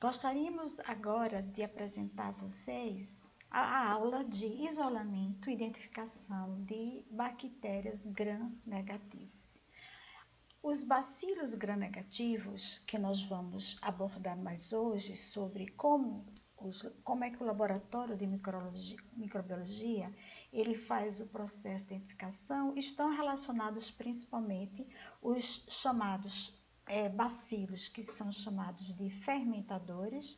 Gostaríamos agora de apresentar a vocês a aula de isolamento e identificação de bactérias gram-negativas. Os bacilos gram-negativos, que nós vamos abordar mais hoje sobre como é que o laboratório de microbiologia ele faz o processo de identificação, estão relacionados principalmente os chamados bacilos, que são chamados de fermentadores,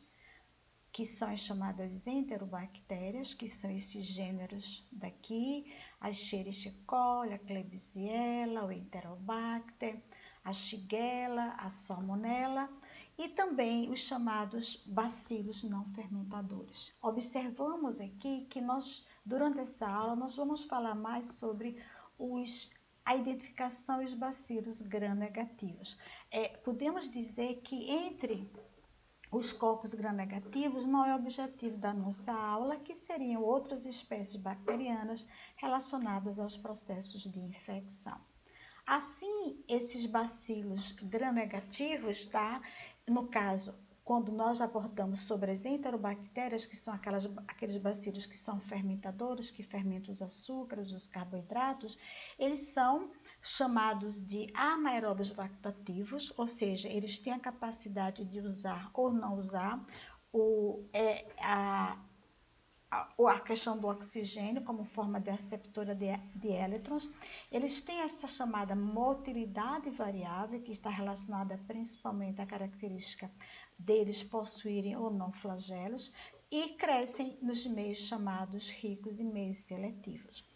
que são as chamadas enterobactérias, que são esses gêneros daqui, a Escherichia coli, a Klebsiella, o Enterobacter, a Shigella, a Salmonella, e também os chamados bacilos não fermentadores. Observamos aqui que durante essa aula, nós vamos falar mais sobre a identificação e os bacilos gram-negativos. Podemos dizer que entre os corpos gram-negativos não é o objetivo da nossa aula, que seriam outras espécies bacterianas relacionadas aos processos de infecção. Assim, esses bacilos gram-negativos, tá? No caso, quando nós abordamos sobre as enterobactérias, que são aqueles bacilos que são fermentadores, que fermentam os açúcares, os carboidratos, eles são chamados de anaeróbios lactativos, ou seja, eles têm a capacidade de usar ou não usar a questão do oxigênio como forma de aceptora de elétrons. Eles têm essa chamada motilidade variável, que está relacionada principalmente à característica deles possuírem ou não flagelos, e crescem nos meios chamados ricos e meios seletivos.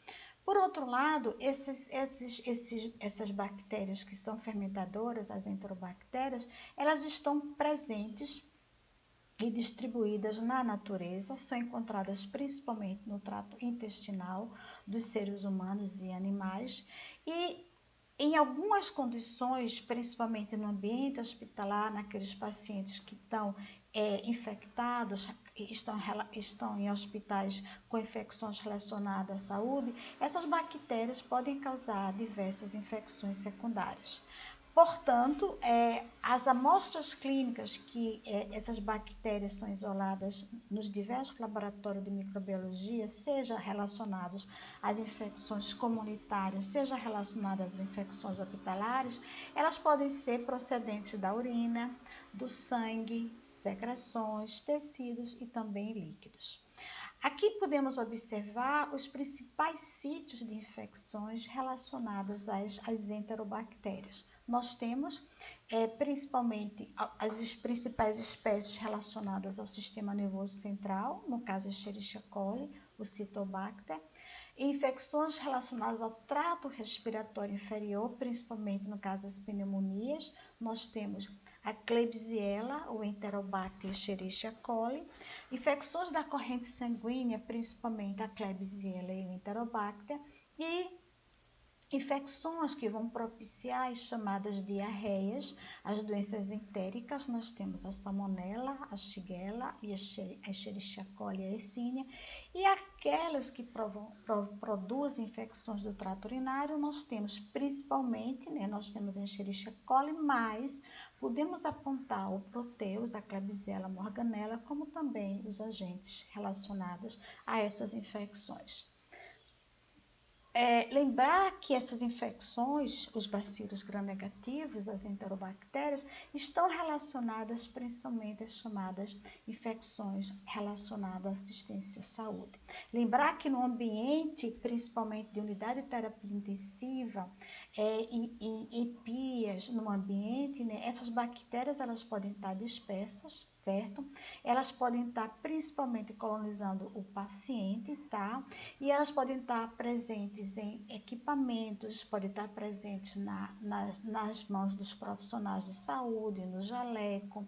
Por outro lado, essas bactérias que são fermentadoras, as enterobactérias, elas estão presentes e distribuídas na natureza, são encontradas principalmente no trato intestinal dos seres humanos e animais, e em algumas condições, principalmente no ambiente hospitalar, naqueles pacientes que estão infectados, estão em hospitais com infecções relacionadas à saúde, essas bactérias podem causar diversas infecções secundárias. Portanto, as amostras clínicas que essas bactérias são isoladas nos diversos laboratórios de microbiologia, seja relacionados às infecções comunitárias, seja relacionadas às infecções hospitalares, elas podem ser procedentes da urina, do sangue, secreções, tecidos e também líquidos. Aqui podemos observar os principais sítios de infecções relacionadas às enterobactérias. Nós temos principalmente as principais espécies relacionadas ao sistema nervoso central, no caso a Escherichia coli, o Citobacter, infecções relacionadas ao trato respiratório inferior, principalmente no caso das pneumonias, nós temos a Klebsiella, o Enterobacter e Escherichia coli, infecções da corrente sanguínea, principalmente a Klebsiella e o Enterobacter, e infecções que vão propiciar as chamadas diarreias, as doenças entéricas, nós temos a Salmonella, a Shigella e a Escherichia coli e a Yersinia, e aquelas que produzem infecções do trato urinário, nós temos principalmente, nós temos a Escherichia coli, mas podemos apontar o Proteus, a Klebsiella morganella, como também os agentes relacionados a essas infecções. Lembrar que essas infecções, os bacilos gram-negativos, as enterobactérias, estão relacionadas principalmente às chamadas infecções relacionadas à assistência à saúde. Lembrar que no ambiente, principalmente de unidade de terapia intensiva, em PIAs, no ambiente, essas bactérias elas podem estar dispersas, certo? Elas podem estar principalmente colonizando o paciente, tá? E elas podem estar presentes em equipamentos, podem estar presentes nas mãos dos profissionais de saúde, no jaleco,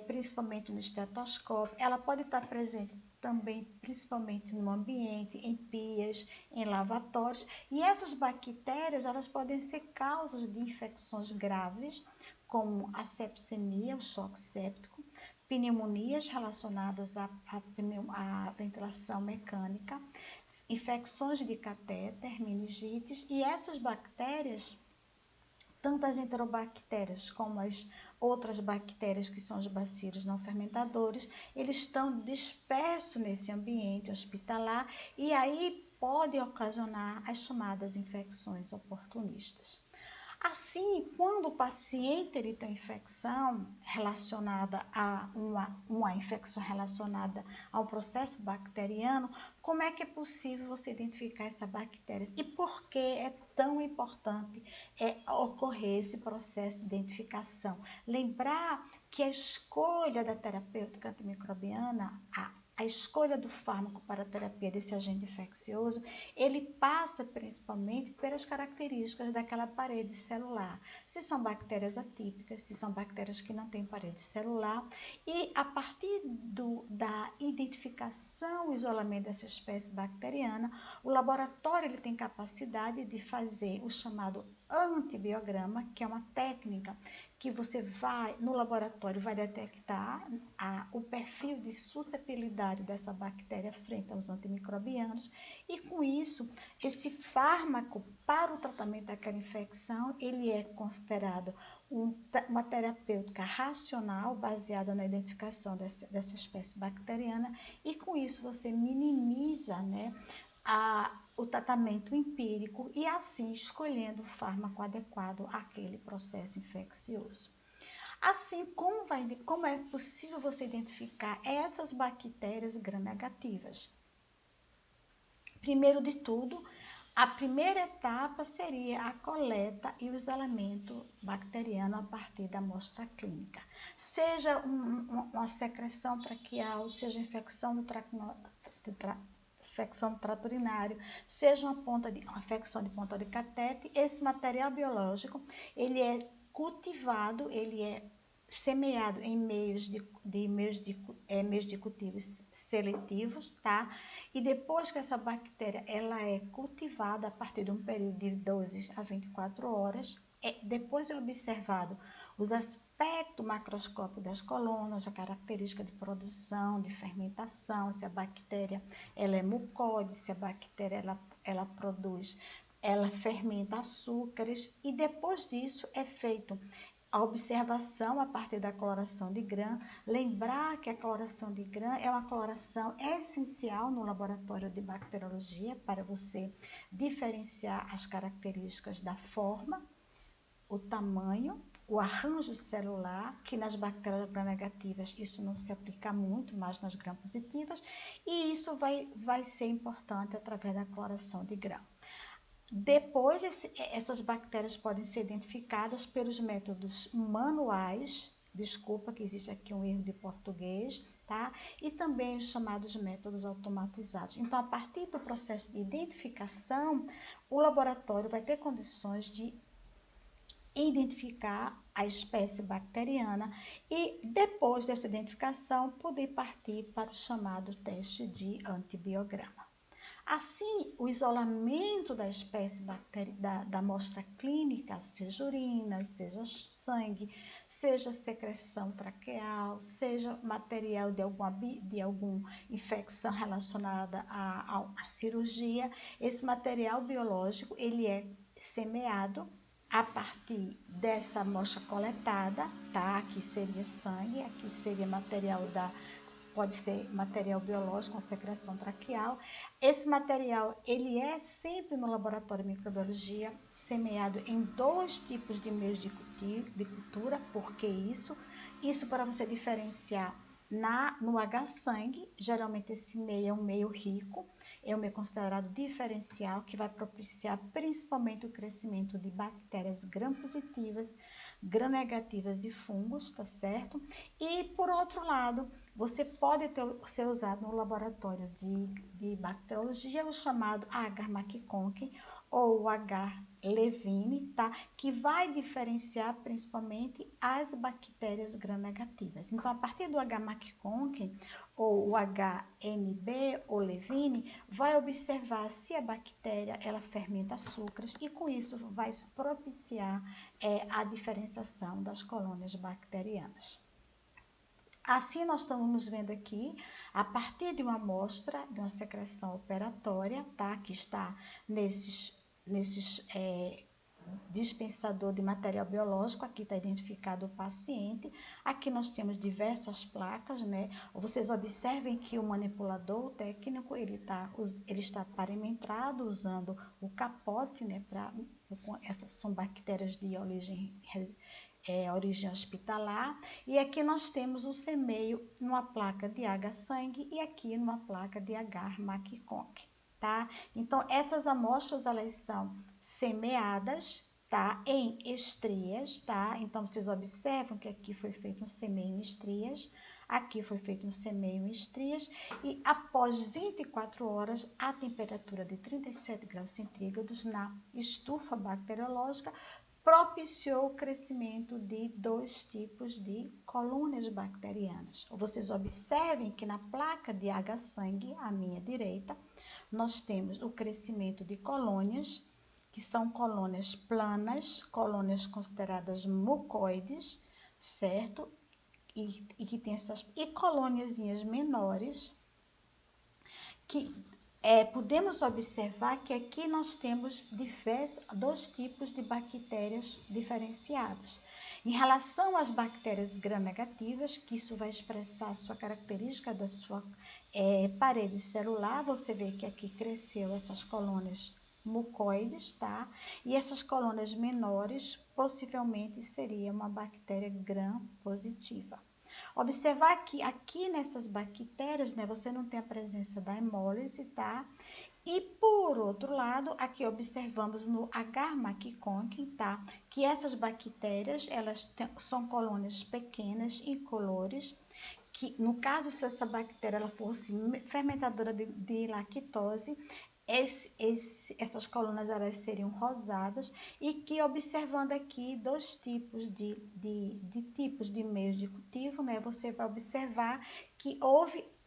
principalmente no estetoscópio. Ela pode estar presente também, principalmente no ambiente, em pias, em lavatórios. E essas bactérias, elas podem ser causas de infecções graves, como a sepsemia, o choque séptico, pneumonias relacionadas à ventilação mecânica, infecções de catéter, meningites, e essas bactérias tanto as enterobactérias como as outras bactérias, que são os bacilos não fermentadores, eles estão dispersos nesse ambiente hospitalar e aí pode ocasionar as chamadas infecções oportunistas. Assim, quando o paciente ele tem infecção relacionada a uma infecção relacionada ao processo bacteriano, como é que é possível você identificar essa bactéria? E por que é tão importante ocorrer esse processo de identificação? Lembrar que a escolha da terapêutica antimicrobiana, a escolha do fármaco para a terapia desse agente infeccioso, ele passa principalmente pelas características daquela parede celular. Se são bactérias atípicas, se são bactérias que não têm parede celular, e a partir da identificação e isolamento dessa espécie bacteriana, o laboratório ele tem capacidade de fazer o chamado antibiograma, que é uma técnica que você vai, no laboratório, vai detectar o perfil de suscetibilidade dessa bactéria frente aos antimicrobianos e, com isso, esse fármaco para o tratamento daquela infecção, ele é considerado uma terapêutica racional, baseada na identificação dessa espécie bacteriana e, com isso, você minimiza, né, o tratamento empírico e assim escolhendo o fármaco adequado àquele processo infeccioso. Assim, como é possível você identificar essas bactérias gram-negativas? Primeiro de tudo, a primeira etapa seria a coleta e o isolamento bacteriano a partir da amostra clínica. Seja uma secreção traqueal, seja infecção do infecção do trato urinário, seja uma infecção de ponta de catete, esse material biológico, ele é cultivado, ele é semeado em meios de cultivos seletivos, tá? E depois que essa bactéria ela é cultivada a partir de um período de 12 a 24 horas, depois é observado os aspectos macroscópicos das colônias, a característica de produção, de fermentação, se a bactéria ela é mucóide, se a bactéria ela fermenta açúcares, e depois disso é feito a observação a partir da coloração de Gram. Lembrar que a coloração de Gram é uma coloração essencial no laboratório de bacteriologia para você diferenciar as características da forma, o tamanho, o arranjo celular, que nas bactérias gram-negativas isso não se aplica muito, mas nas gram-positivas, e isso vai ser importante através da coloração de Gram. Depois, essas bactérias podem ser identificadas pelos métodos manuais, desculpa que existe aqui um erro de português, tá? E também os chamados métodos automatizados. Então, a partir do processo de identificação, o laboratório vai ter condições de identificar a espécie bacteriana e, depois dessa identificação, poder partir para o chamado teste de antibiograma. Assim, o isolamento da espécie da amostra clínica, seja urina, seja sangue, seja secreção traqueal, seja material de alguma infecção relacionada à cirurgia, esse material biológico ele é semeado a partir dessa amostra coletada, tá? Aqui seria sangue, aqui seria pode ser material biológico, uma secreção traqueal. Esse material, ele é sempre no laboratório de microbiologia semeado em 2 tipos de meios de cultura. Por que isso? Isso para você diferenciar no H-sangue, geralmente esse meio é um meio rico, é um meio considerado diferencial, que vai propiciar principalmente o crescimento de bactérias gram-positivas, gram-negativas e fungos, tá certo? E, por outro lado, você pode ser usado no laboratório de bacteriologia, o chamado H-McConk ou H. levine, tá? Que vai diferenciar principalmente as bactérias gram-negativas. Então, a partir do H-McConk ou o HNB ou levine, vai observar se a bactéria ela fermenta açúcares e com isso vai propiciar a diferenciação das colônias bacterianas. Assim, nós estamos vendo aqui, a partir de uma amostra, de uma secreção operatória, tá? Que está nesses dispensador de material biológico. Aqui está identificado o paciente. Aqui nós temos diversas placas, né? Vocês observem que o manipulador, o técnico, ele está parametrado usando o capote, né? Essas são bactérias de origem hospitalar. E aqui nós temos o semeio numa placa de H-sangue e aqui numa placa de Agar-McConkey, tá? Então, essas amostras, elas são semeadas, tá? Em estrias, tá? Então, vocês observam que aqui foi feito um semeio em estrias, aqui foi feito um semeio em estrias e após 24 horas, a temperatura de 37 graus centígrados na estufa bacteriológica propiciou o crescimento de 2 tipos de colônias bacterianas. Vocês observem que na placa de H-sangue, à minha direita, nós temos o crescimento de colônias, que são colônias planas, colônias consideradas mucoides, certo? E que tem essas colôniazinhas menores, que podemos observar que aqui nós temos 2 tipos de bactérias diferenciadas. Em relação às bactérias gram-negativas, que isso vai expressar a sua característica da sua parede celular, você vê que aqui cresceu essas colônias mucoides, tá? E essas colônias menores, possivelmente seria uma bactéria gram-positiva. Observar que aqui nessas bactérias, né, você não tem a presença da hemólise, tá? E por outro lado, aqui observamos no Agar-McConkey, tá? Que essas bactérias, elas são colônias pequenas, incolores, que no caso, se essa bactéria ela fosse fermentadora de lactose, essas colônias elas seriam rosadas e que observando aqui 2 tipos de meios de cultivo, né? Você vai observar que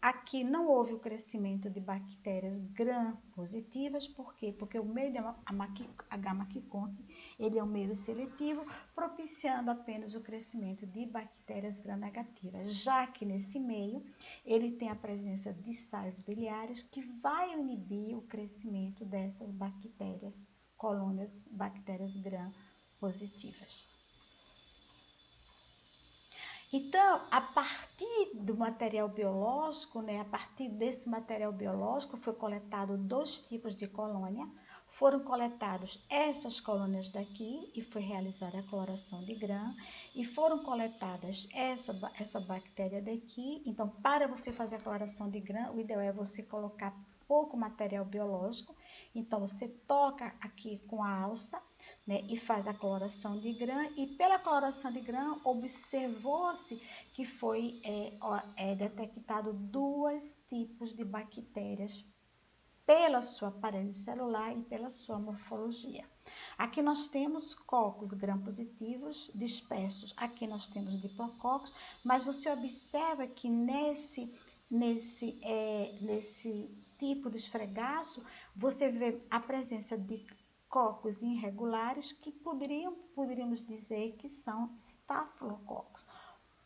aqui não houve o crescimento de bactérias gram-positivas. Por quê? Porque o meio de H-McConkey, ele é um meio seletivo, propiciando apenas o crescimento de bactérias gram-negativas, já que nesse meio ele tem a presença de sais biliares que vai inibir o crescimento dessas bactérias, bactérias gram-positivas. Então, a partir do material biológico, né, a partir desse material biológico foi coletado 2 tipos de colônia. Foram coletadas essas colônias daqui e foi realizada a coloração de gram. E foram coletadas essa bactéria daqui. Então, para você fazer a coloração de gram, o ideal é você colocar pouco material biológico. Então, você toca aqui com a alça, né, e faz a coloração de gram, e pela coloração de gram observou-se que foi detectado 2 tipos de bactérias pela sua parede celular e pela sua morfologia. Aqui nós temos cocos gram-positivos dispersos, aqui nós temos diplococos, mas você observa que nesse tipo de esfregaço, você vê a presença de cocos irregulares que poderíamos dizer que são estafilococos.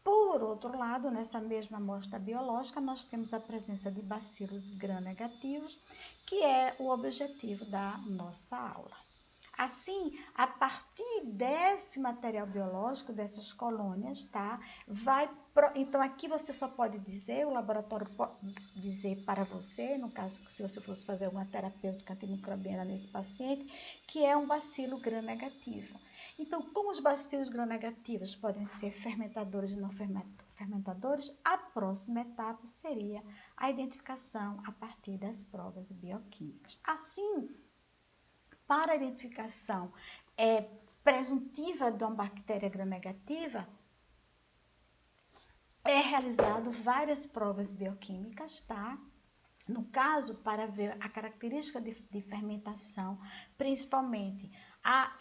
Por outro lado, nessa mesma amostra biológica, nós temos a presença de bacilos gram-negativos, que é o objetivo da nossa aula. Assim, a partir desse material biológico, dessas colônias, tá? Então, aqui você só pode dizer, o laboratório pode dizer para você, no caso, se você fosse fazer uma terapêutica antimicrobiana nesse paciente, que é um bacilo gram-negativo. Então, como os bacilos gram-negativos podem ser fermentadores e não fermentadores, a próxima etapa seria a identificação a partir das provas bioquímicas. Assim, para a identificação presuntiva de uma bactéria gram-negativa, é realizado várias provas bioquímicas, tá? No caso, para ver a característica de fermentação, principalmente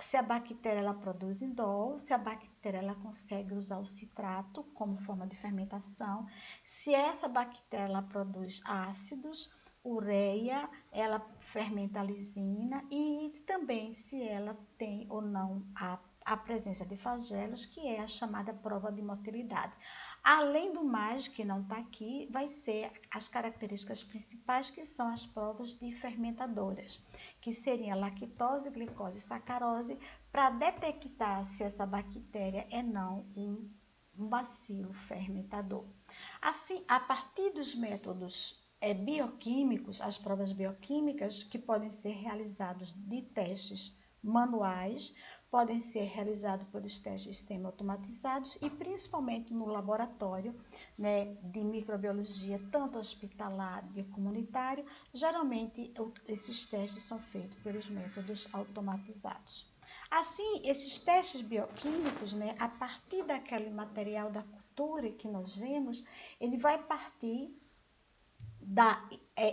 se a bactéria ela produz indol, se a bactéria ela consegue usar o citrato como forma de fermentação, se essa bactéria ela produz ácidos, ureia, ela fermenta a lisina e também se ela tem ou não a presença de flagelos, que é a chamada prova de motilidade. Além do mais, que não está aqui, vai ser as características principais, que são as provas de fermentadoras, que seriam a lactose, glicose e sacarose, para detectar se essa bactéria é não um bacilo fermentador. Assim, a partir dos métodos bioquímicos, as provas bioquímicas, que podem ser realizados de testes manuais, podem ser realizados pelos testes semi-automatizados e principalmente no laboratório, né, de microbiologia, tanto hospitalar e comunitário. Geralmente esses testes são feitos pelos métodos automatizados. Assim, esses testes bioquímicos, né, a partir daquele material da cultura que nós vemos, ele vai partir da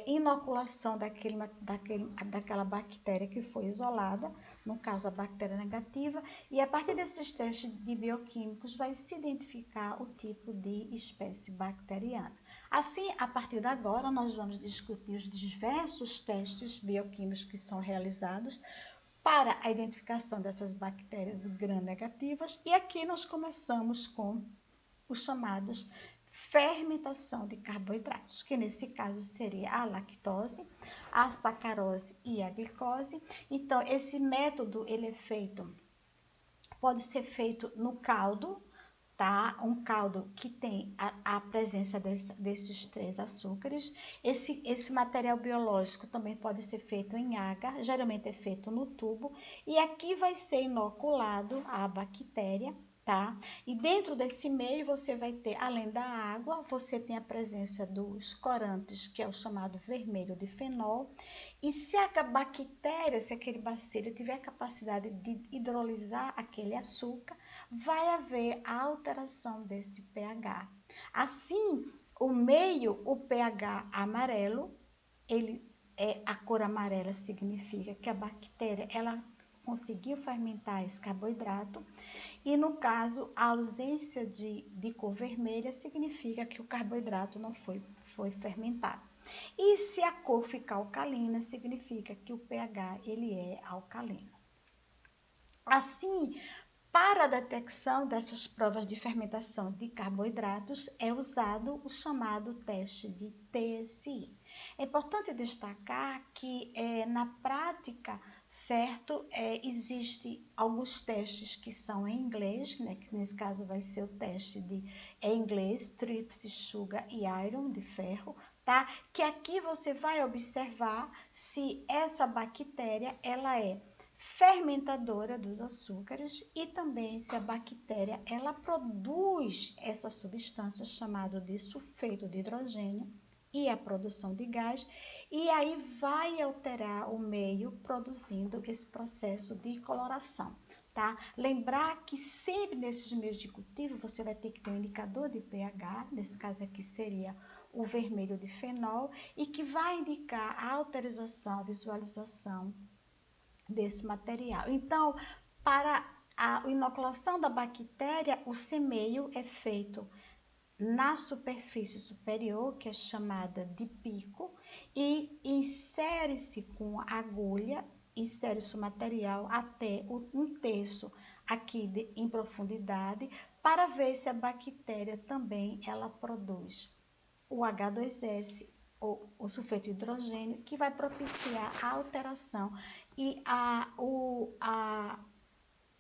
inoculação daquela bactéria que foi isolada, no caso a bactéria negativa, e a partir desses testes de bioquímicos vai se identificar o tipo de espécie bacteriana. Assim, a partir de agora, nós vamos discutir os diversos testes bioquímicos que são realizados para a identificação dessas bactérias gram-negativas, e aqui nós começamos com os chamados fermentação de carboidratos, que nesse caso seria a lactose, a sacarose e a glicose. Então, esse método ele pode ser feito no caldo, tá? Um caldo que tem a presença desses 3 açúcares. Esse material biológico também pode ser feito em agar, geralmente é feito no tubo, e aqui vai ser inoculado a bactéria, tá? E dentro desse meio você vai ter, além da água, você tem a presença dos corantes, que é o chamado vermelho de fenol. E se a bactéria, se aquele bacilo tiver a capacidade de hidrolisar aquele açúcar, vai haver a alteração desse pH. Assim, o meio, o pH amarelo, a cor amarela significa que a bactéria ela conseguiu fermentar esse carboidrato, e no caso, a ausência de cor vermelha significa que o carboidrato não foi fermentado. E se a cor ficar alcalina, significa que o pH ele é alcalino. Assim, para a detecção dessas provas de fermentação de carboidratos, é usado o chamado teste de TSI. É importante destacar que na prática, certo, existe alguns testes que são em inglês, né, que nesse caso vai ser o teste em inglês, tríplice, sugar e iron, de ferro, tá? Que aqui você vai observar se essa bactéria ela é fermentadora dos açúcares e também se a bactéria ela produz essa substância chamada de sulfeto de hidrogênio e a produção de gás, e aí vai alterar o meio produzindo esse processo de coloração, tá? Lembrar que sempre nesses meios de cultivo você vai ter que ter um indicador de pH, nesse caso aqui seria o vermelho de fenol, e que vai indicar a autorização, a visualização desse material. Então, para a inoculação da bactéria, o semeio é feito na superfície superior, que é chamada de pico, e insere-se com a agulha, insere-se o material até 1/3 aqui em profundidade, para ver se a bactéria também ela produz o H2S, o sulfeto de hidrogênio, que vai propiciar a alteração e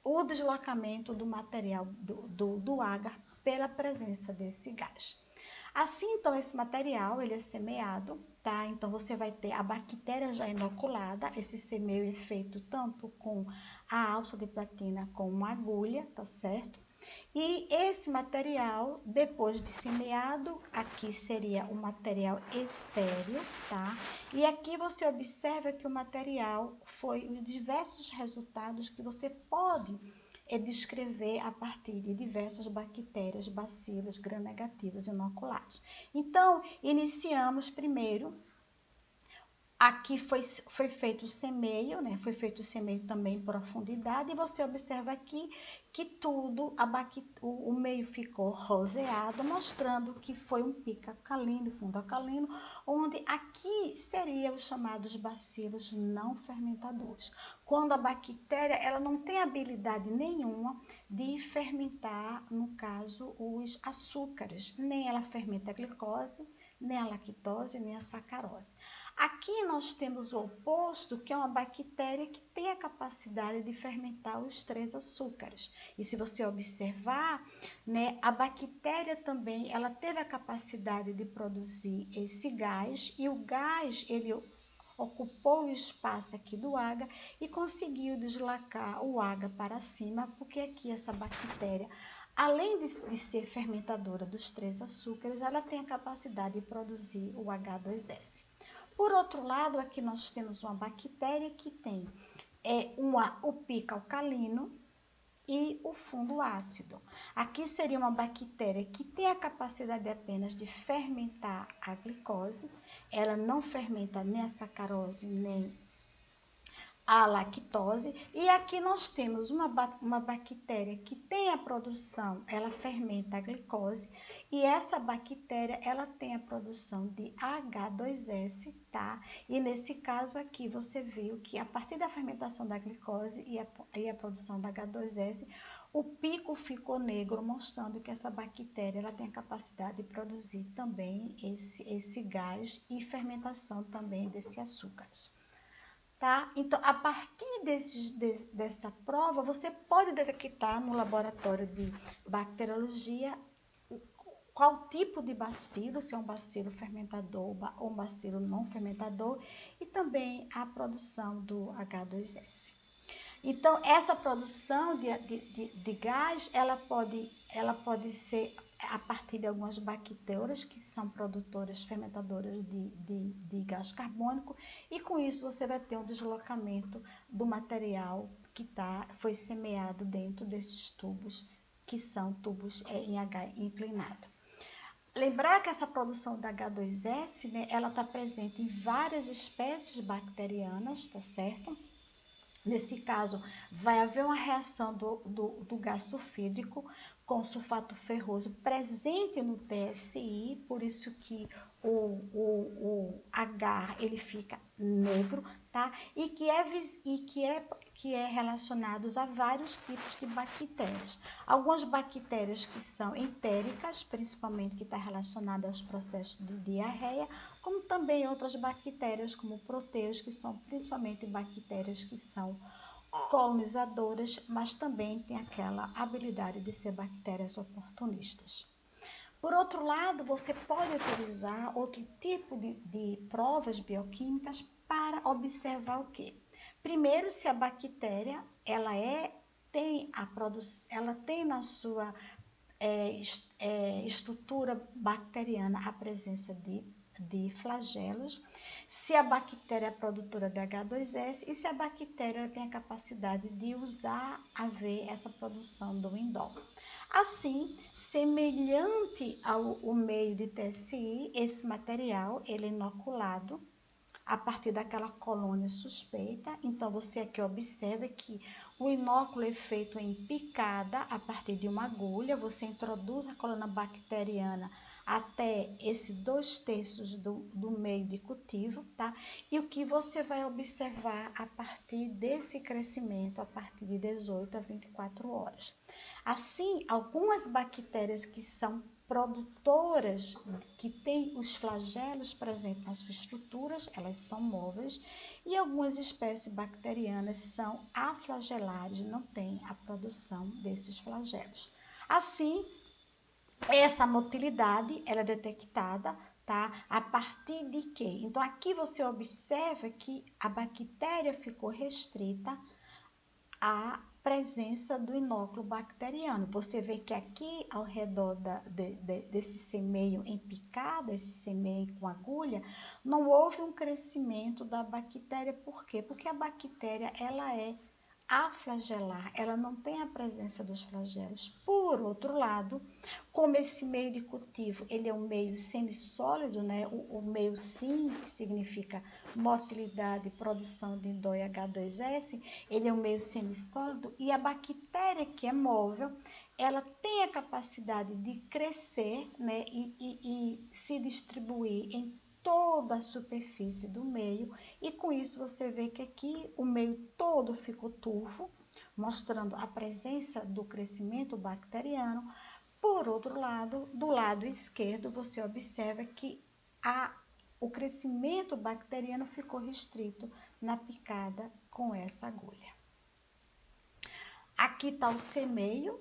o deslocamento do material do agar pela presença desse gás. Assim, então, esse material ele é semeado, tá? Então, você vai ter a bactéria já inoculada, esse semeio é feito tanto com a alça de platina como uma agulha, tá certo? E esse material, depois de semeado, aqui seria o material estéril, tá? E aqui você observa que o material foi os diversos resultados que você pode descrever a partir de diversas bactérias, bacilos, gram-negativos inoculados. Então, iniciamos primeiro Aqui foi feito o semeio, né? Foi feito o semeio também em profundidade, e você observa aqui que tudo, o meio ficou roseado, mostrando que foi um pico alcalino, fundo alcalino, onde aqui seriam os chamados bacilos não fermentadores. Quando a bactéria ela não tem habilidade nenhuma de fermentar, no caso, os açúcares, nem ela fermenta a glicose, nem a lactose, nem a sacarose. Aqui nós temos o oposto, que é uma bactéria que tem a capacidade de fermentar os 3 açúcares. E se você observar, né, a bactéria também, ela teve a capacidade de produzir esse gás, e o gás, ele ocupou o espaço aqui do agar e conseguiu deslocar o agar para cima, porque aqui essa bactéria, além de ser fermentadora dos 3 açúcares, ela tem a capacidade de produzir o H2S. Por outro lado, aqui nós temos uma bactéria que tem o pico alcalino e o fundo ácido. Aqui seria uma bactéria que tem a capacidade apenas de fermentar a glicose, ela não fermenta nem a sacarose, nem a lactose, e aqui nós temos uma bactéria que tem a produção, ela fermenta a glicose, e essa bactéria, ela tem a produção de H2S, tá? E nesse caso aqui, você viu que a partir da fermentação da glicose e a produção da H2S, o pico ficou negro, mostrando que essa bactéria, ela tem a capacidade de produzir também esse gás e fermentação também desses açúcares. Tá? Então, a partir dessa prova, você pode detectar no laboratório de bacteriologia qual tipo de bacilo, se é um bacilo fermentador ou um bacilo não fermentador, e também a produção do H2S. Então, essa produção de gás, ela pode ser a partir de algumas bactérias que são produtoras, fermentadoras de gás carbônico, e com isso você vai ter um deslocamento do material que foi semeado dentro desses tubos, que são tubos em H inclinado. Lembrar que essa produção da H2S, né, ela está presente em várias espécies bacterianas, tá certo? Nesse caso, vai haver uma reação do gás sulfídrico com sulfato ferroso presente no TSI, por isso que o H ele fica negro, tá? E que é relacionado a vários tipos de bactérias. Algumas bactérias que são entéricas, principalmente que está relacionada aos processos de diarreia, como também outras bactérias como proteus, que são principalmente bactérias que são colonizadoras, mas também tem aquela habilidade de ser bactérias oportunistas. Por outro lado, você pode utilizar outro tipo de provas bioquímicas para observar o quê? Primeiro, se a bactéria ela tem na sua estrutura bacteriana a presença de flagelos, se a bactéria é produtora de H2S e se a bactéria tem a capacidade de usar essa produção do indol. Assim, semelhante ao meio de TSI, esse material ele é inoculado a partir daquela colônia suspeita. Então, você aqui observa que o inóculo é feito em picada a partir de uma agulha. Você introduz a colônia bacteriana até esse 2/3 do meio de cultivo, tá? E o que você vai observar a partir desse crescimento, a partir de 18 a 24 horas. Assim, algumas bactérias que são produtoras, que têm os flagelos presentes nas suas estruturas, elas são móveis, e algumas espécies bacterianas são aflagelares, não têm a produção desses flagelos. Assim, essa motilidade ela é detectada, tá? A partir de quê? Então, aqui você observa que a bactéria ficou restrita à presença do inóculo bacteriano. Você vê que aqui ao redor desse semeio em picada, esse semeio com agulha, não houve um crescimento da bactéria. Por quê? Porque a bactéria ela é aflagelar, ela não tem a presença dos flagelos. Por outro lado, como esse meio de cultivo, ele é um meio semissólido, né? O meio SIM, que significa motilidade e produção de indol e H2S, ele é um meio semissólido e a bactéria que é móvel, ela tem a capacidade de crescer, né? E se distribuir em toda a superfície do meio, e com isso você vê que aqui o meio todo ficou turvo, mostrando a presença do crescimento bacteriano. Por outro lado, do lado esquerdo, você observa que o crescimento bacteriano ficou restrito na picada com essa agulha. Aqui está o semeio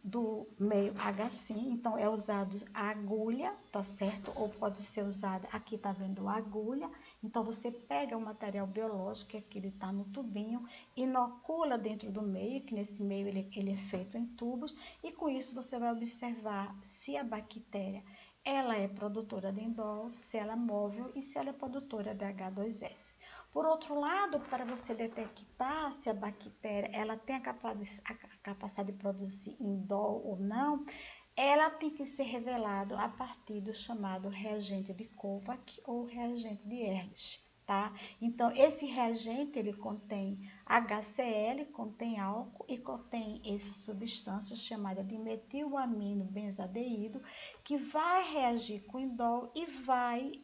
do meio H5, então é usado a agulha, tá certo? Ou pode ser usada, aqui tá vendo a agulha, então você pega o material biológico, que aqui ele tá no tubinho, inocula dentro do meio, que nesse meio ele é feito em tubos, e com isso você vai observar se a bactéria ela é produtora de indol, se ela é móvel e se ela é produtora de H2S. Por outro lado, para você detectar se a bactéria ela tem a capacidade de produzir indol ou não, ela tem que ser revelada a partir do chamado reagente de Kovac ou reagente de Ehrlich, tá? Então, esse reagente, ele contém HCl, contém álcool e contém essa substância chamada de metilamino benzadeído, que vai reagir com indol e vai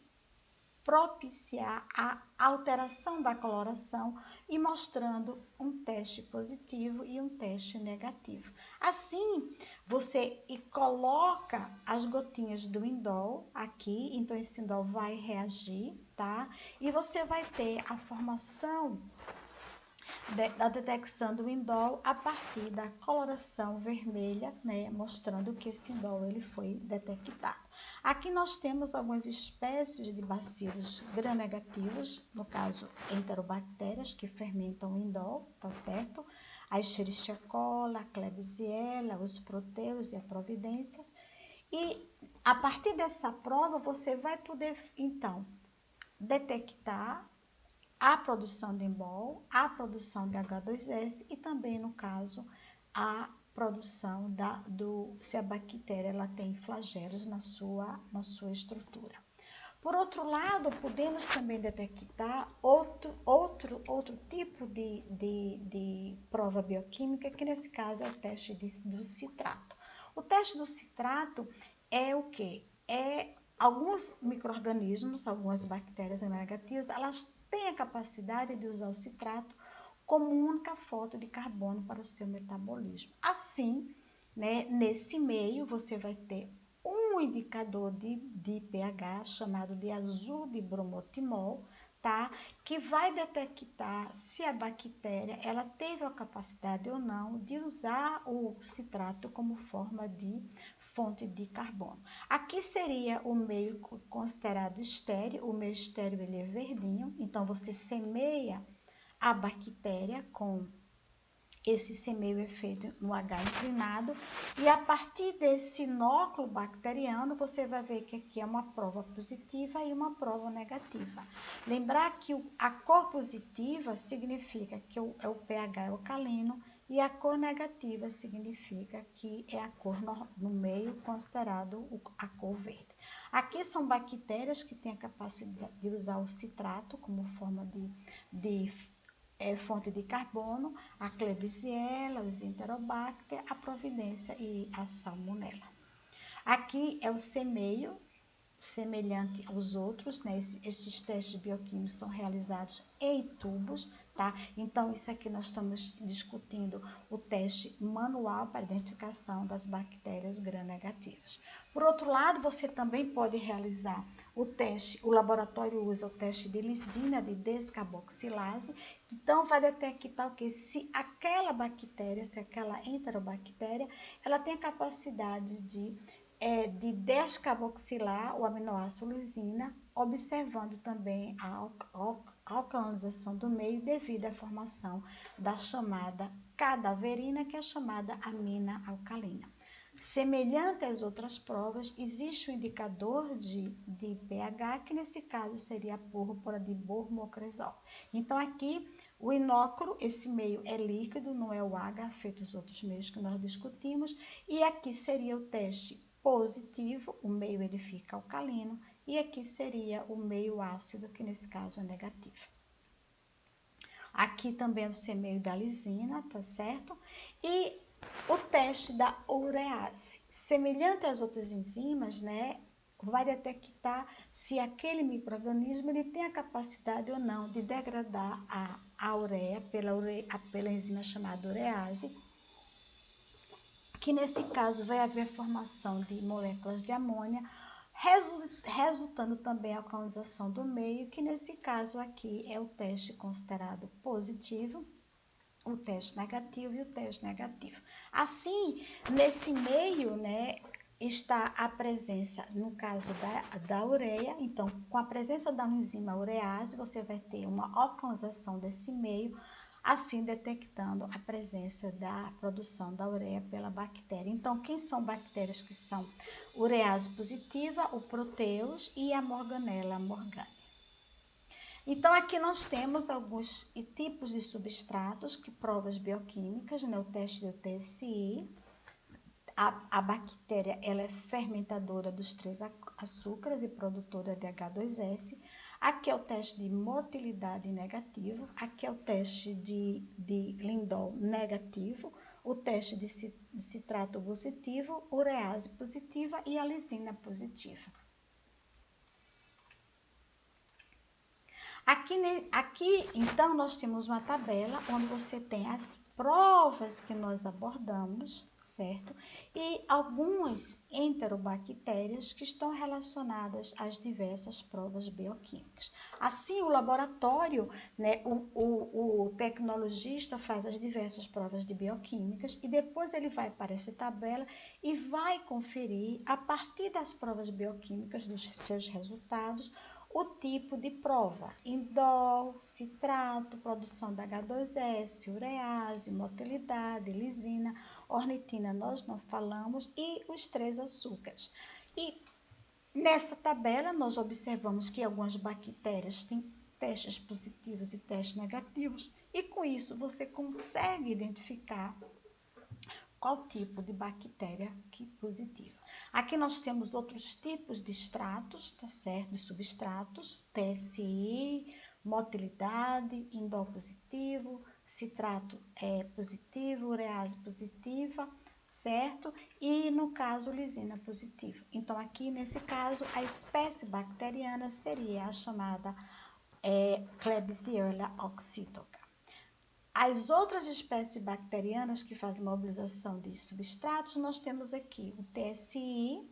propiciar a alteração da coloração e mostrando um teste positivo e um teste negativo. Assim, você coloca as gotinhas do indol aqui, então esse indol vai reagir, tá? E você vai ter a formação da detecção do indol a partir da coloração vermelha, né, mostrando que esse indol ele foi detectado. Aqui nós temos algumas espécies de bacilos gram-negativos, no caso enterobactérias que fermentam o indol, tá certo? A Escherichia coli, a Klebsiella, os proteus e a Providência. E a partir dessa prova você vai poder então detectar a produção de indol, a produção de H2S e também, no caso, a produção se a bactéria ela tem flagelos na sua estrutura. Por outro lado, podemos também detectar outro tipo de prova bioquímica, que nesse caso é o teste do citrato. O teste do citrato é o quê? É alguns micro-organismos, algumas bactérias negativas, elas têm a capacidade de usar o citrato como única fonte de carbono para o seu metabolismo. Assim, né, nesse meio, você vai ter um indicador de pH chamado de azul de bromotimol, tá? Que vai detectar se a bactéria ela teve a capacidade ou não de usar o citrato como forma de fonte de carbono. Aqui seria o meio considerado estéril, o meio estéril ele é verdinho, então você semeia a bactéria com esse semeio é feito no H inclinado e a partir desse núcleo bacteriano você vai ver que aqui é uma prova positiva e uma prova negativa. Lembrar que a cor positiva significa que o pH é alcalino e a cor negativa significa que é a cor no meio considerado a cor verde. Aqui são bactérias que têm a capacidade de usar o citrato como forma de fonte de carbono, a Klebsiella, os Enterobacter, a Providência e a Salmonella. Aqui é o semeio, semelhante aos outros, né? Esses testes bioquímicos são realizados em tubos, tá? Então, isso aqui nós estamos discutindo o teste manual para identificação das bactérias gram-negativas. Por outro lado, você também pode realizar o teste, o laboratório usa o teste de lisina de descarboxilase, então vai detectar o que? Se aquela bactéria, se aquela enterobactéria, ela tem a capacidade de descarboxilar o aminoácido lisina, observando também a alcalinização do meio devido à formação da chamada cadaverina, que é a chamada amina alcalina. semelhante às outras provas, existe um indicador de pH, que nesse caso seria a púrpura de Burmo-Cresol. Então, aqui, o inóculo, esse meio é líquido, não é o agar, feito os outros meios que nós discutimos, e aqui seria o teste positivo, o meio ele fica alcalino, e aqui seria o meio ácido, que nesse caso é negativo. Aqui também é o semeio da lisina, tá certo? E o teste da urease, semelhante às outras enzimas, né, vai detectar se aquele micro-organismo ele tem a capacidade ou não de degradar a ureia pela enzima chamada urease, que nesse caso vai haver formação de moléculas de amônia, resultando também a alcalinização do meio, que nesse caso aqui é o teste considerado positivo, o teste negativo e o teste negativo. Assim, nesse meio, né, está a presença, no caso da ureia, então, com a presença da enzima urease, você vai ter uma alcalinização desse meio, assim detectando a presença da produção da ureia pela bactéria. Então, quem são bactérias que são urease positiva? O Proteus e a Morganella morgana. Então, aqui nós temos alguns tipos de substratos, que provas bioquímicas, né? O teste do TSI. A bactéria ela é fermentadora dos 3 açúcares e produtora de H2S. Aqui é o teste de motilidade negativo. Aqui é o teste de Lindol negativo. O teste de citrato positivo, urease positiva e a lisina positiva. Aqui, então, nós temos uma tabela onde você tem as provas que nós abordamos, certo? E algumas enterobactérias que estão relacionadas às diversas provas bioquímicas. Assim, o laboratório, né, o tecnologista faz as diversas provas de bioquímicas e depois ele vai para essa tabela e vai conferir, a partir das provas bioquímicas, dos seus resultados, o tipo de prova: indol, citrato, produção da H2S, urease, motilidade, lisina, ornitina, nós não falamos, e os 3 açúcares. E nessa tabela nós observamos que algumas bactérias têm testes positivos e testes negativos, e com isso você consegue identificar qual tipo de bactéria que positiva. Aqui nós temos outros tipos de extratos, tá certo? De substratos, TSI, motilidade, indol positivo, citrato positivo, urease positiva, certo? E no caso, lisina positiva. Então, aqui nesse caso, a espécie bacteriana seria a chamada Klebsiella oxytoca. As outras espécies bacterianas que fazem mobilização de substratos, nós temos aqui o TSI,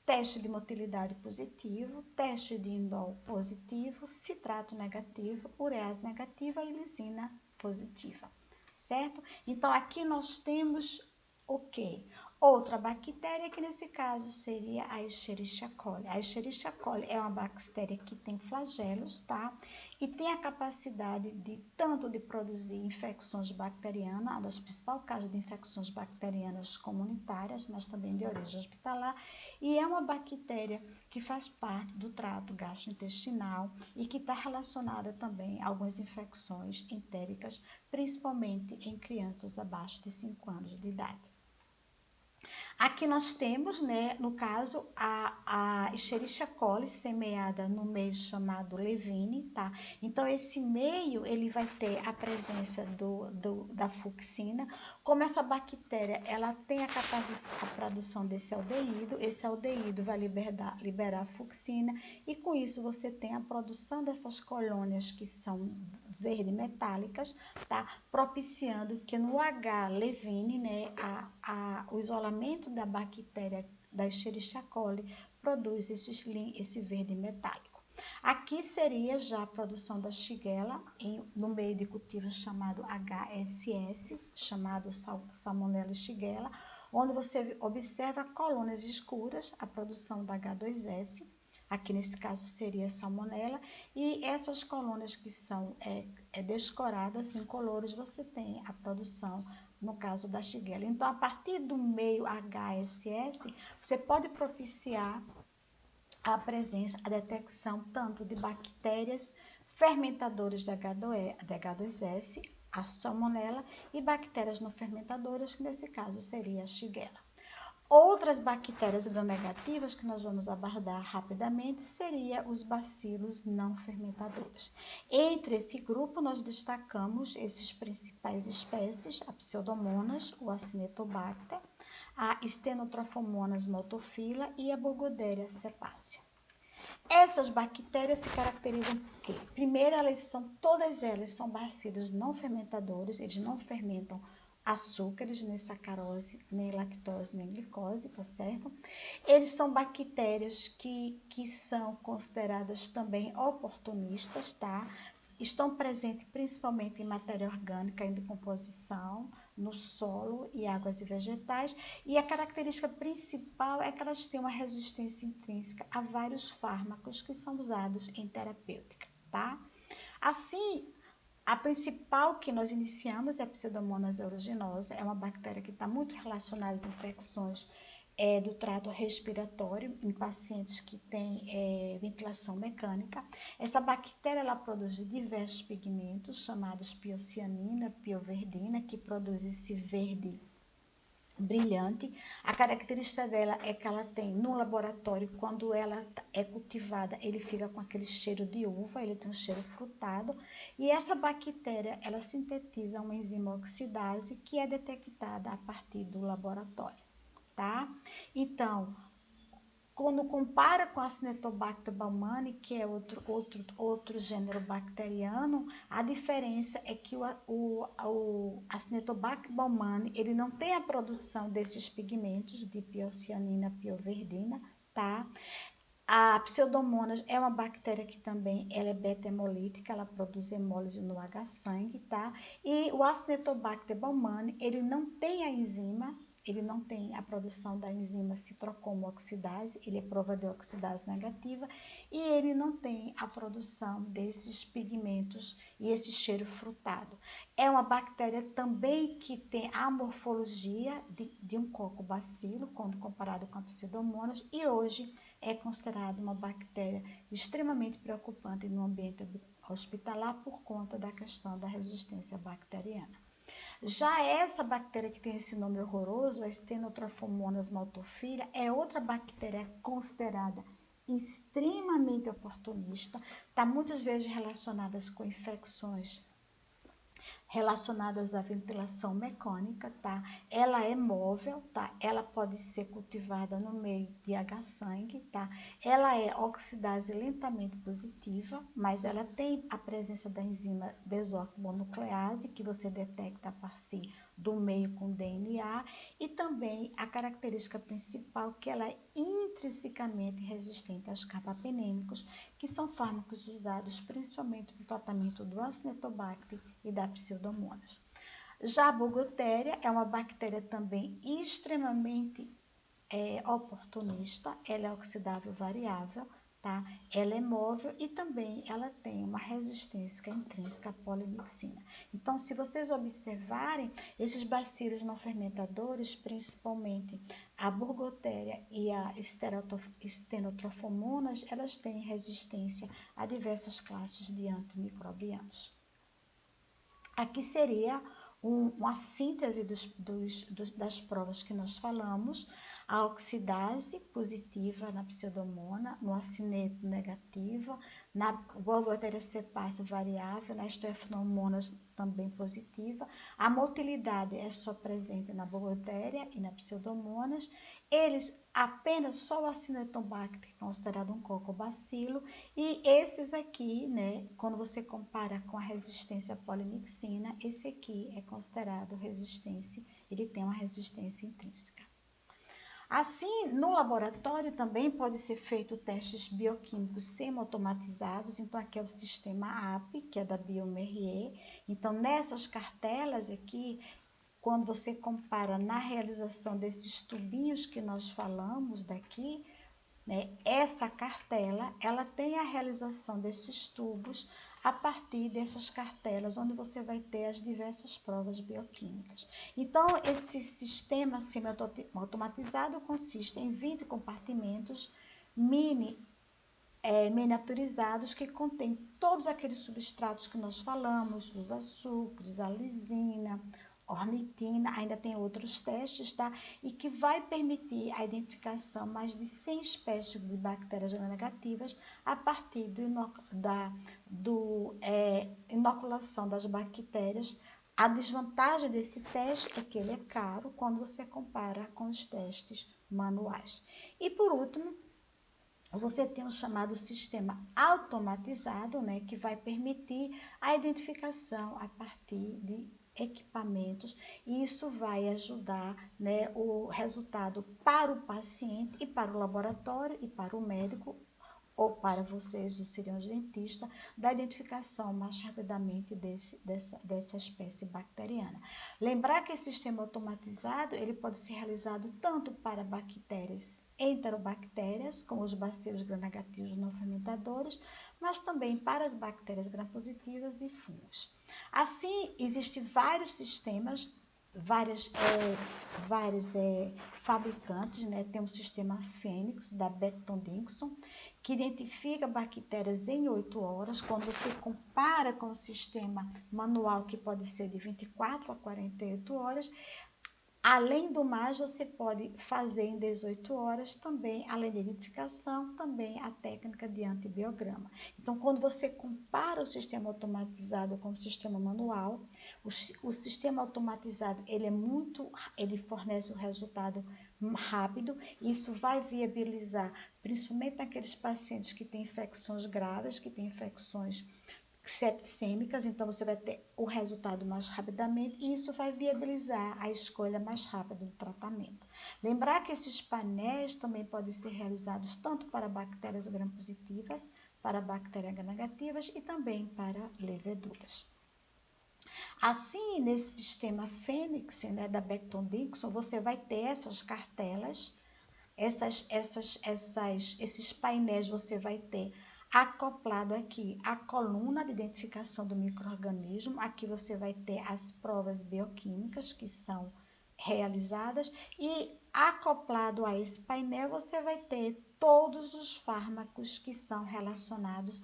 teste de motilidade positivo, teste de indol positivo, citrato negativo, urease negativa e lisina positiva, certo? Então, aqui nós temos o quê? Outra bactéria, que nesse caso seria a Escherichia coli. A Escherichia coli é uma bactéria que tem flagelos, tá? E tem a capacidade de tanto de produzir infecções bacterianas, uma das principais causas de infecções bacterianas comunitárias, mas também de origem hospitalar, e é uma bactéria que faz parte do trato gastrointestinal e que está relacionada também a algumas infecções entéricas, principalmente em crianças abaixo de 5 anos de idade. Aqui nós temos, né, no caso, a Escherichia coli semeada no meio chamado Levine, tá? Então, esse meio, ele vai ter a presença da fucsina. Como essa bactéria, ela tem a produção desse aldeído, esse aldeído vai liberar a fucsina, e com isso você tem a produção dessas colônias que são verde metálicas, tá? Propiciando que no H. levine, né, o isolamento da bactéria da Escherichia coli produz esse verde metálico. Aqui seria já a produção da Shigella no meio de cultivo chamado HSS, chamado Salmonella Shigella, onde você observa colônias escuras, a produção da H2S. Aqui nesse caso seria salmonela, e essas colônias que são descoradas, incolores, você tem a produção no caso da Shigella. Então, a partir do meio HSS, você pode propiciar a presença, a detecção tanto de bactérias fermentadoras de H2S, a salmonela, e bactérias não fermentadoras, que nesse caso seria a Shigella. Outras bactérias gram-negativas que nós vamos abordar rapidamente seria os bacilos não fermentadores. Entre esse grupo, nós destacamos esses principais espécies, a Pseudomonas, o Acinetobacter, a Stenotrophomonas maltophylla e a Burgdorfera cepacia. Essas bactérias se caracterizam por quê? Primeiro, todas elas são bacilos não fermentadores, eles não fermentam açúcares, nem sacarose, nem lactose, nem glicose, tá certo? Eles são bactérias que são consideradas também oportunistas, tá? Estão presentes principalmente em matéria orgânica em decomposição, no solo e águas e vegetais, e a característica principal é que elas têm uma resistência intrínseca a vários fármacos que são usados em terapêutica, tá? Assim, a principal que nós iniciamos é a Pseudomonas aeruginosa, é uma bactéria que está muito relacionada às infecções do trato respiratório em pacientes que têm ventilação mecânica. Essa bactéria ela produz diversos pigmentos chamados piocianina, pioverdina, que produz esse verde brilhante. A característica dela é que ela tem no laboratório, quando ela é cultivada, ele fica com aquele cheiro de uva, ele tem um cheiro frutado, e essa bactéria ela sintetiza uma enzima oxidase que é detectada a partir do laboratório, tá? Então, quando compara com a Acinetobacter baumannii, que é outro gênero bacteriano, a diferença é que o Acinetobacter baumannii, ele não tem a produção desses pigmentos de piocianina, pioverdina, tá? A Pseudomonas é uma bactéria que também ela é beta-hemolítica, ela produz hemólise no H-sangue, tá? E o Acinetobacter baumannii, ele não tem a enzima, ele não tem a produção da enzima citrocromo-oxidase, ele é prova de oxidase negativa, e ele não tem a produção desses pigmentos e esse cheiro frutado. É uma bactéria também que tem a morfologia de um cocobacilo, quando comparado com a Pseudomonas, e hoje é considerada uma bactéria extremamente preocupante no ambiente hospitalar por conta da questão da resistência bacteriana. Já essa bactéria que tem esse nome horroroso, a Stenotrophomonas maltophylla, é outra bactéria considerada extremamente oportunista, está muitas vezes relacionada com infecções relacionadas à ventilação mecânica, tá? Ela é móvel, tá? Ela pode ser cultivada no meio de H-sangue, tá? Ela é oxidase lentamente positiva, mas ela tem a presença da enzima desoxibonuclease, que você detecta a partir do meio com DNA, e também a característica principal que ela é intrinsecamente resistente aos carbapenêmicos, que são fármacos usados principalmente no tratamento do Acinetobacter e da Pseudomonas. Já a Burgdorfera é uma bactéria também extremamente oportunista, ela é oxidável variável, tá? Ela é móvel e também ela tem uma resistência intrínseca à polimixina. Então, se vocês observarem, esses bacilos não fermentadores, principalmente a Burgdorfera e a Stenotrophomonas, elas têm resistência a diversas classes de antimicrobianos. Aqui seria uma síntese das provas que nós falamos: a oxidase positiva na Pseudomonas, no acineto negativa, na Burgdorfera cepacia variável, na Staphylomonas também positiva. A motilidade é só presente na Burgdorfera e na Pseudomonas. Eles apenas só o Acinetobacter, considerado um cocobacilo, e esses aqui, né, quando você compara com a resistência à polimixina, esse aqui é considerado resistência, ele tem uma resistência intrínseca. Assim, no laboratório também pode ser feito testes bioquímicos semi-automatizados. Então, aqui é o sistema AP, que é da bioMérieux. Então, nessas cartelas aqui, quando você compara na realização desses tubinhos que nós falamos daqui, né, essa cartela, ela tem a realização desses tubos a partir dessas cartelas, onde você vai ter as diversas provas bioquímicas. Então, esse sistema semi-automatizado consiste em 20 compartimentos miniaturizados que contêm todos aqueles substratos que nós falamos, os açúcares, a lisina, ornitina, ainda tem outros testes, tá? E que vai permitir a identificação de mais de 100 espécies de bactérias gram-negativas a partir da inoculação das bactérias. A desvantagem desse teste é que ele é caro quando você compara com os testes manuais. E por último, você tem o chamado sistema automatizado, né, que vai permitir a identificação a partir de equipamentos, e isso vai ajudar, né, o resultado para o paciente e para o laboratório e para o médico, ou para vocês, o cirurgião dentista, da identificação mais rapidamente dessa espécie bacteriana. Lembrar que esse sistema automatizado, ele pode ser realizado tanto para bactérias enterobactérias, como os bacilos gram-negativos não fermentadores, mas também para as bactérias gram-positivas e fungos. Assim, existem vários sistemas, vários fabricantes, né? Tem o sistema Fênix, da Becton Dickinson, que identifica bactérias em 8 horas. Quando você compara com o sistema manual, que pode ser de 24 a 48 horas, além do mais, você pode fazer em 18 horas também, além da identificação, também a técnica de antibiograma. Então, quando você compara o sistema automatizado com o sistema manual, o sistema automatizado, ele fornece o resultado rápido, e isso vai viabilizar, principalmente naqueles pacientes que têm infecções graves, que têm infecções septicêmicas, então você vai ter o resultado mais rapidamente, e isso vai viabilizar a escolha mais rápida do tratamento. Lembrar que esses painéis também podem ser realizados tanto para bactérias gram-positivas, para bactérias gram-negativas e também para leveduras. Assim, nesse sistema Fênix, né, da Becton Dickinson, você vai ter essas cartelas, esses painéis, você vai ter acoplado aqui a coluna de identificação do micro-organismo. Aqui você vai ter as provas bioquímicas que são realizadas, e acoplado a esse painel você vai ter todos os fármacos que são relacionados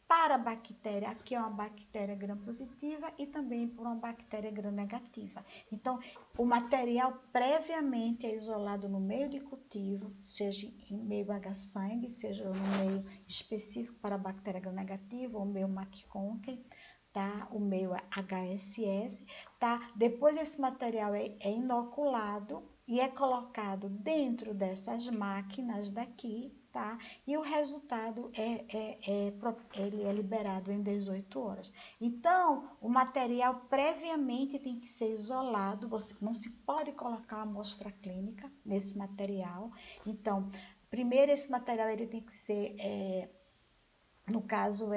para a bactéria. Aqui é uma bactéria gram-positiva e também por uma bactéria gram-negativa. Então, o material previamente é isolado no meio de cultivo, seja em meio H-sangue, seja no meio específico para a bactéria gram-negativa, ou meio McConkie, tá? O meio HSS, tá? Depois esse material é inoculado e é colocado dentro dessas máquinas daqui, tá? E o resultado ele é liberado em 18 horas. Então, o material previamente tem que ser isolado, você não se pode colocar amostra clínica nesse material. Então, primeiro esse material ele tem que ser, no caso,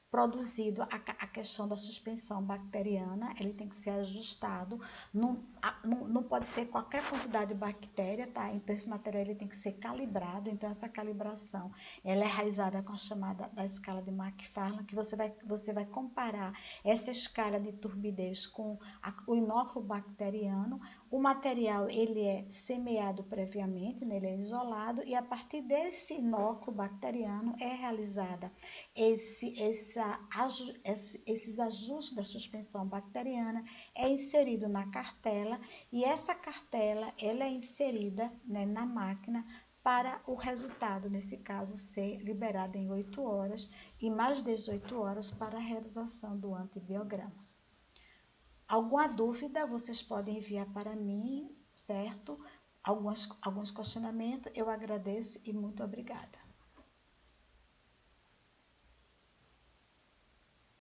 produzido a questão da suspensão bacteriana, ele tem que ser ajustado, não pode ser qualquer quantidade de bactéria, tá? Então esse material ele tem que ser calibrado, então essa calibração ela é realizada com a chamada da escala de Macfarlane, que você vai comparar essa escala de turbidez com o inóculo bacteriano. O material ele é semeado previamente, né? Ele é isolado, e a partir desse inóculo bacteriano é realizada esses ajustes da suspensão bacteriana, é inserido na cartela, e essa cartela ela é inserida, né, na máquina para o resultado, nesse caso, ser liberado em 8 horas e mais 18 horas para a realização do antibiograma. Alguma dúvida, vocês podem enviar para mim, certo? Alguns questionamentos, eu agradeço e muito obrigada.